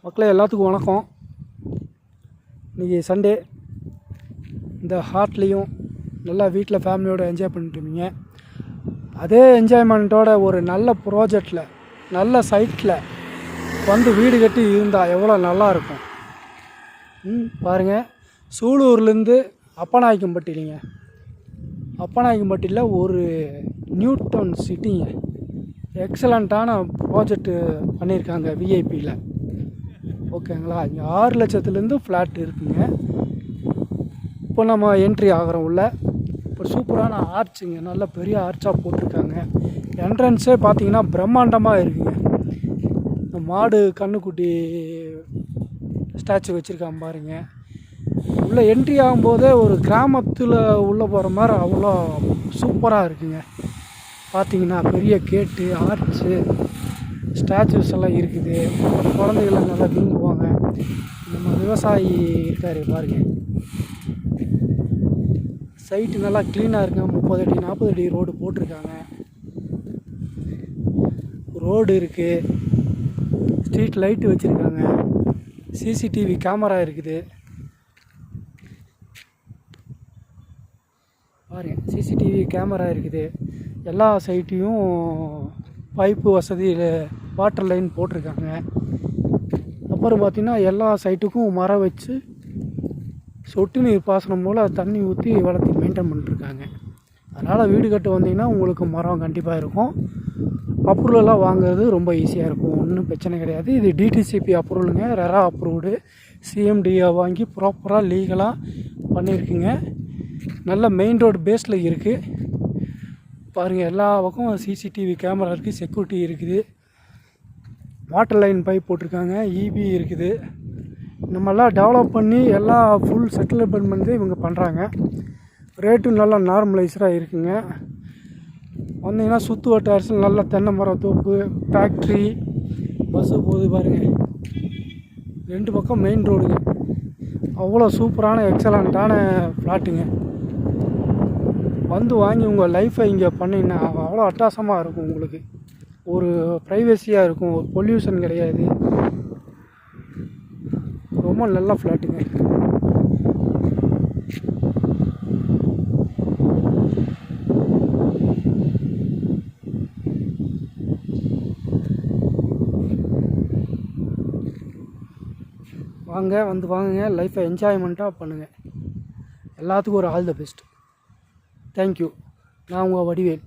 மக்களே எல்லாத்துக்கும் வணக்கம். இன்றைக்கி சண்டே. இந்த ஹார்ட்லேயும் நல்லா வீட்டில் ஃபேமிலியோடு என்ஜாய் பண்ணிட்டுருந்தீங்க. அதே என்ஜாய்மெண்ட்டோட ஒரு நல்ல ப்ராஜெக்டில் நல்ல சைட்டில் வந்து வீடு கட்டி இருந்தால் எவ்வளோ நல்லாயிருக்கும். பாருங்கள், சூலூர்லேருந்து அப்பநாயக்கம்பட்டிலிங்க. அப்பநாயக்கம்பட்டியில் ஒரு நியூ டவுன் சிட்டிங்க. எக்ஸலண்ட்டான ப்ராஜெக்ட்டு பண்ணியிருக்காங்க விஐபியில். ஓகேங்களா? இங்கே 6 லட்சத்துலேருந்து ஃப்ளாட் இருக்குங்க. இப்போ நம்ம என்ட்ரி ஆகிறோம் உள்ள. இப்போ சூப்பரான ஆர்ச்சுங்க, நல்ல பெரிய ஆர்ச்சாக போட்டிருக்காங்க. என்ட்ரன்ஸே பார்த்தீங்கன்னா பிரம்மாண்டமாக இருக்குங்க. இந்த மாடு கண்ணுக்குட்டி ஸ்டாச்சு வச்சுருக்காங்க பாருங்க. உள்ளே என்ட்ரி ஆகும்போதே ஒரு கிராமத்தில் உள்ளே போகிற மாதிரி அவ்வளோ சூப்பராக இருக்குங்க. பார்த்தீங்கன்னா பெரிய கேட்டு, ஆர்ச்சு, ஸ்டாச்சுஸ் எல்லாம் இருக்குது. குழந்தைகள்லாம் நல்லா விரும்புவாங்க. நம்ம விவசாயி இருக்கார் பாருங்க. சைட்டு நல்லா க்ளீனாக இருக்குங்க. 30 அடி 40 அடி ரோடு போட்டிருக்காங்க. ரோடு இருக்குது, ஸ்ட்ரீட் லைட்டு வச்சுருக்காங்க, சிசிடிவி கேமரா இருக்குது பாருங்க. சிசிடிவி கேமரா இருக்குது. எல்லா சைட்டையும் பைப்பு வசதி, வாட்டர் லைன் போட்டிருக்காங்க. அப்புறம் பார்த்திங்கன்னா எல்லா சைட்டுக்கும் மரம் வச்சு சொட்டு நீர் பாசனம் போல் தண்ணி ஊற்றி வளர்த்தி மெயின்டைன் பண்ணிட்டுருக்காங்க. அதனால் வீடு கட்ட வந்தீங்கன்னா உங்களுக்கு மரம் கண்டிப்பாக இருக்கும். அப்ரூவலெலாம் வாங்குறது ரொம்ப ஈஸியாக இருக்கும், ஒன்றும் பிரச்சனை கிடையாது. இது டிடிசிபி அப்ரூவலுங்க, ரெரா அப்ரூவ்டு, சிஎம்டிஏ வாங்கி ப்ராப்பராக லீகலாக பண்ணியிருக்குங்க. நல்ல மெயின் ரோடு பேஸில் இருக்குது பாருங்கள். எல்லா பக்கம் சிசிடிவி கேமரா இருக்குது, செக்யூரிட்டி இருக்குது, வாட்டர் லைன் பைப் போட்டிருக்காங்க, இபி இருக்குது. நம்மெல்லாம் டெவலப் பண்ணி எல்லாம் ஃபுல் செட்டில்மெண்ட் பண்ணி இவங்க பண்ணுறாங்க. ரேட்டும் நல்லா நார்மலைஸ்டாக இருக்குங்க. வந்தீங்கன்னா சுற்று வட்டாரத்தில் நல்ல தென்னை மரம் தோப்பு, ஃபேக்ட்ரி, பஸ்ஸு போகுது பாருங்கள். 2 பக்கம் மெயின் ரோடுங்க. அவ்வளோ சூப்பரான எக்ஸலண்ட்டான ஃப்ளாட்டுங்க. வந்து வாங்கி உங்கள் லைஃப்பை இங்கே பண்ணிங்கன்னா அவ்வளோ அட்டகாசமாக இருக்கும். உங்களுக்கு ஒரு ப்ரைவசியாக இருக்கும், ஒரு பொல்யூஷன் கிடையாது. ரொம்ப நல்ல ஃப்ளாட்டுங்க. வந்து வாங்குங்க, லைஃப்பை என்ஜாய்மெண்ட்டாக பண்ணுங்கள். எல்லாத்துக்கும் ஒரு ஆல் த பெஸ்ட். தேங்க்யூ. நான் உங்கள் வடிவேல்.